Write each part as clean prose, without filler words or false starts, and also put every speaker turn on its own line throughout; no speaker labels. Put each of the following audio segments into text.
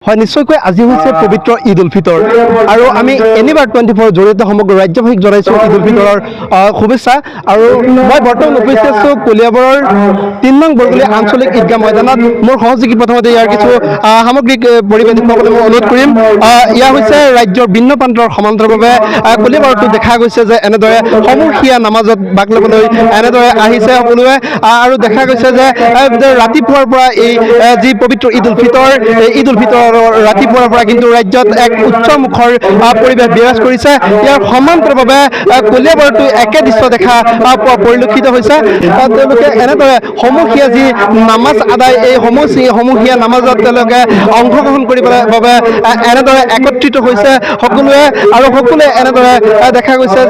হয় নিশ্চয়কৈ আজি হৈছে পবিত্ৰ ঈদ উল ফিতৰ আৰু আমি এনিবাৰ 24 জৰিয়তে সমগ্ৰ ৰাজ্যবাসীক জনাইছোঁ ঈদ উল ফিতৰৰ শুভেচ্ছা আৰু মই বৰ্তমান উপস্থিত আছোঁ কলিয়াবৰৰ 3 নং বৰগুলি আঞ্চলিক ঈদগাহ ময়দানত মোৰ সহযোগী প্ৰথমতে ইয়াৰ কিছু সামগ্ৰিক পৰিৱেশ দেখুৱাবলৈ মই অনুৰোধ কৰিম ইয়াৰ হৈছে ৰাজ্যৰ ভিন্ন প্ৰান্তৰ সমান্তৰালভাৱে কলিয়াবৰতো দেখা গৈছে যে এনেদৰে সমূহীয়া নামাজত ভাগ ল'বলৈ এনেদৰে আহিছে সকলোৱে আৰু দেখা গৈছে যে ৰাতিপুৱাৰ পৰা এই যি পবিত্ৰ ঈদ উল ফিতৰ ঈদ উল ফিতৰ ৰাতিপুৱাৰ পৰা কিন্তু ৰাজ্যত এক উচ্চমুখৰ পৰিৱেশ বিৰাজ কৰিছে ইয়াৰ সমান্তৰালভাৱে কলিয়াবৰতো একে দৃশ্য দেখা পৰিলক্ষিত হৈছে তেওঁলোকে এনেদৰে সমূহীয়া যি নামাজ আদায় এই সমূহীয়া নামাজত তেওঁলোকে অংশগ্ৰহণ কৰিবলৈ বাবে এনেদৰে একত্ৰিত হৈছে সকলোৱে আৰু সকলোৱে এনেদৰে দেখা গৈছে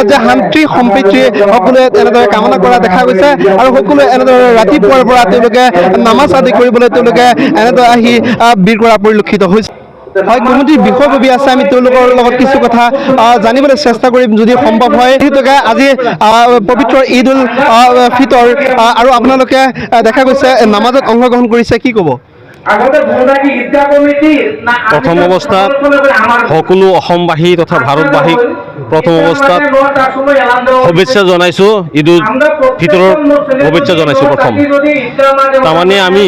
যে শান্তি সম্প্ৰীতি সকলোৱে এনেদৰে কামনা কৰা দেখা গৈছে আৰু সকলোৱে এনেদৰে ৰাতিপুৱাৰ পৰা তেওঁলোকে নামাজ আদি কৰিবলৈ তেওঁলোকে এনেদৰে আহি ভিৰ কৰা পৰিলক্ষিত হৈছে হয় কমিটিৰ বিষয়ববী আছে আমি তেওঁলোকৰ লগত কিছু কথা জানিবলৈ চেষ্টা কৰিম যদি সম্ভৱ হয় তেওঁলোকে আজি পবিত্ৰ ঈদ উল ফিতৰ আৰু আপোনালোকে দেখা গৈছে নামাজত অংশগ্ৰহণ কৰিছে কি ক'ব
প্ৰথম অৱস্থাত সকলো অসমবাসী তথা ভাৰতবাসীক প্ৰথম অৱস্থাত শুভেচ্ছা জনাইছোঁ ঈদ উল ফিতৰৰ শুভেচ্ছা জনাইছোঁ প্ৰথম তাৰমানে আমি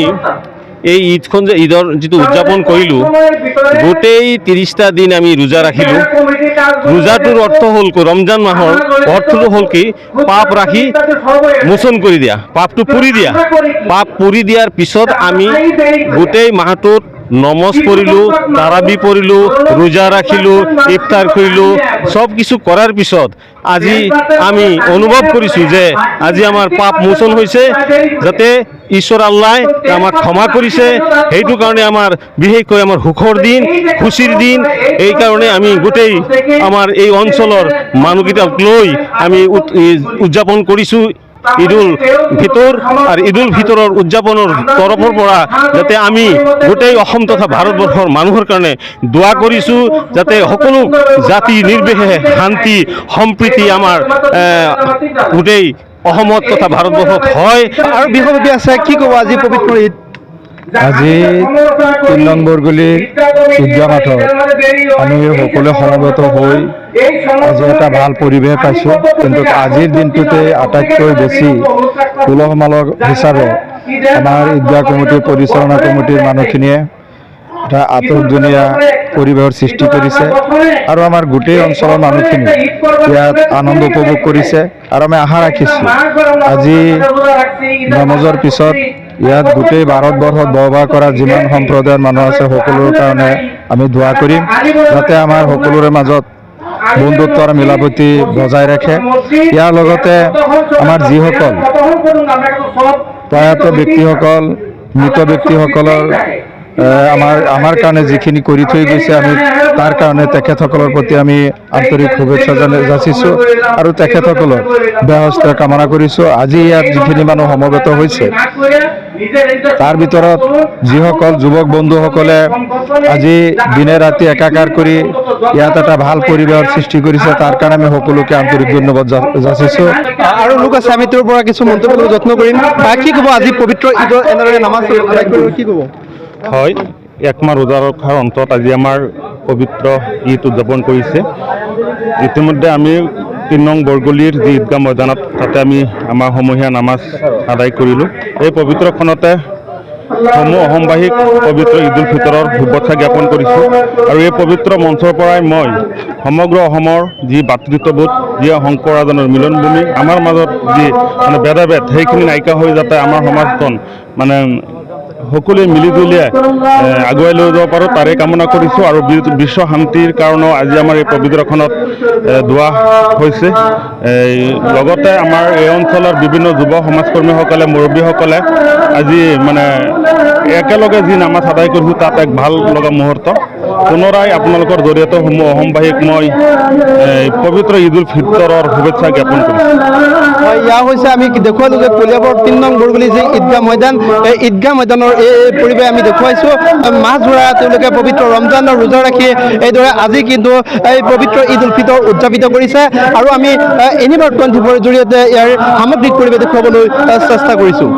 এই ঈদখন যে ঈদৰ যিটো উদযাপন কৰিলোঁ গোটেই 30টা দিন আমি ৰোজা ৰাখিলোঁ ৰোজাটোৰ অৰ্থ হ'ল ৰমজান মাহৰ অৰ্থটো হ'ল কি পাপ ৰাখি মোচন কৰি দিয়া পাপটো পুৰি দিয়া পাপ পুৰি দিয়াৰ পিছত আমি গোটেই মাহটোত নমাজ পঢ়িলোঁ তাৰাবি পঢ়িলোঁ ৰোজা ৰাখিলোঁ ইফতাৰ কৰিলোঁ চব কিছু কৰাৰ পিছত আজি আমি অনুভৱ কৰিছোঁ যে আজি আমাৰ পাপ মোচন হৈছে যাতে ঈশ্বৰ আল্লাই আমাক ক্ষমা কৰিছে সেইটো কাৰণে আমাৰ বিশেষকৈ আমাৰ সুখৰ দিন খুচিৰ দিন এই কাৰণে আমি গোটেই আমাৰ এই অঞ্চলৰ মানুহকেইটাক লৈ আমি উদযাপন কৰিছোঁ ঈদ উল ফিতৰ আৰু ঈদ উল ফিতৰৰ উদযাপনৰ তৰফৰ পৰা যাতে আমি গোটেই অসম তথা ভাৰতবৰ্ষৰ মানুহৰ কাৰণে দোৱা কৰিছোঁ যাতে সকলো জাতি নিৰ্বিশেষে শান্তি সম্প্ৰীতি আমাৰ গোটেই অসমত তথা ভাৰতবৰ্ষত হয়
আৰু বিষয়ববী আছে কি ক'ব আজি পবিত্ৰ ঈদ
আজি 3 নং বৰগুলিৰ ঈদগাহ মাঠত আমি সকলোৱে সমবেত হৈ আজি এটা ভাল পৰিৱেশ পাইছোঁ কিন্তু আজিৰ দিনটোতে আটাইতকৈ বেছি উলহ মালহ হিচাপে আমাৰ ঈদগাহ কমিটিৰ পৰিচালনা কমিটিৰ মানুহখিনিয়ে এটা আটকধুনীয়া পৰিৱেশৰ সৃষ্টি কৰিছে আৰু আমাৰ গোটেই অঞ্চলৰ মানুহখিনি ইয়াত আনন্দ উপভোগ কৰিছে আৰু আমি আশা ৰাখিছোঁ আজি নামাজৰ পিছত ইয়াত গোটেই ভাৰতবৰ্ষত বসবাস কৰা যিমান সম্প্ৰদায়ৰ মানুহ আছে সকলোৰে কাৰণে আমি দোৱা কৰিম যাতে আমাৰ সকলোৰে মাজত বন্ধুত্ব আৰু মিলাপ্ৰীতি বজাই ৰাখে ইয়াৰ লগতে আমাৰ যিসকল প্ৰয়াত ব্যক্তিসকল মৃত ব্যক্তিসকলৰ আমাৰ কাৰণে যিখিনি কৰি থৈ গৈছে আমি তাৰ কাৰণে তেখেতসকলৰ প্ৰতি আমি আন্তৰিক শুভেচ্ছা যাচিছোঁ আৰু তেখেতসকলৰ ব্যস্ত কামনা কৰিছোঁ আজি ইয়াত যিখিনি মানুহ সমবেত হৈছে তাৰ ভিতৰত যিসকল যুৱক বন্ধুসকলে আজি দিনে ৰাতি একাকাৰ কৰি ইয়াত এটা ভাল পৰিৱেশৰ সৃষ্টি কৰিছে তাৰ কাৰণে আমি সকলোকে আন্তৰিক ধন্যবাদ যাচিছোঁ
আৰু লোক আছে আমি তেওঁৰ পৰা কিছু মন্তব্য ল'বলৈ যত্ন কৰিম কি ক'ব আজি পবিত্ৰ ঈদৰ এনেদৰে নামাজ কি ক'ব
হয় একমাহ ৰোজা ৰখাৰ অন্তত আজি আমাৰ পবিত্ৰ ঈদ উদযাপন কৰিছে ইতিমধ্যে আমি 3 নং বৰগুলিৰ যি ঈদগাহ ময়দানত তাতে আমি আমাৰ সমূহীয়া নামাজ আদায় কৰিলোঁ এই পবিত্ৰখনতে সমূহ অসমবাসীক পবিত্ৰ ঈদ উল ফিতৰৰ শুভেচ্ছা জ্ঞাপন কৰিছোঁ আৰু এই পবিত্ৰ মঞ্চৰ পৰাই মই সমগ্ৰ অসমৰ যি ভাতৃত্ববোধ যি শংকৰ ৰাজনৰ মিলনভূমি আমাৰ মাজত যি মানে ভেদাভেদ সেইখিনি নাইকিয়া হৈ যাতে আমাৰ সমাজখন মানে সকলোৱে মিলিজুলি আগুৱাই লৈ যাব পাৰোঁ তাৰে কামনা কৰিছোঁ আৰু বিশ্ব শান্তিৰ কাৰণেও আজি আমাৰ এই পবিত্ৰখনত দোৱা হৈছে লগতে আমাৰ এই অঞ্চলৰ বিভিন্ন যুৱ সমাজকৰ্মীসকলে মুৰব্বীসকলে আজি মানে একেলগে যি নামাজ আদায় কৰিছোঁ তাত এক ভাল লগা মুহূৰ্ত পুনৰাই আপোনালোকৰ জৰিয়তে সমূহ অসমবাসীক মই পবিত্ৰ ঈদ উল ফিতৰৰ শুভেচ্ছা জ্ঞাপন কৰিছোঁ
ইয়াৰ হৈছে আমি দেখুৱালোঁ যে কলিয়াবৰ 3 নং বৰগুলি যি ঈদগাহ ময়দান এই ঈদগাহ ময়দানৰ এই পৰিৱেশ আমি দেখুৱাইছোঁ মাহজোৰা তেওঁলোকে পবিত্ৰ ৰমজানৰ ৰোজা ৰাখি এইদৰে আজি কিন্তু এই পবিত্ৰ ঈদ উল ফিতৰ উদযাপিত কৰিছে আৰু আমি এনিবাৰ 24 জৰিয়তে ইয়াৰ সামগ্ৰিক পৰিৱেশ দেখুৱাবলৈ চেষ্টা কৰিছোঁ।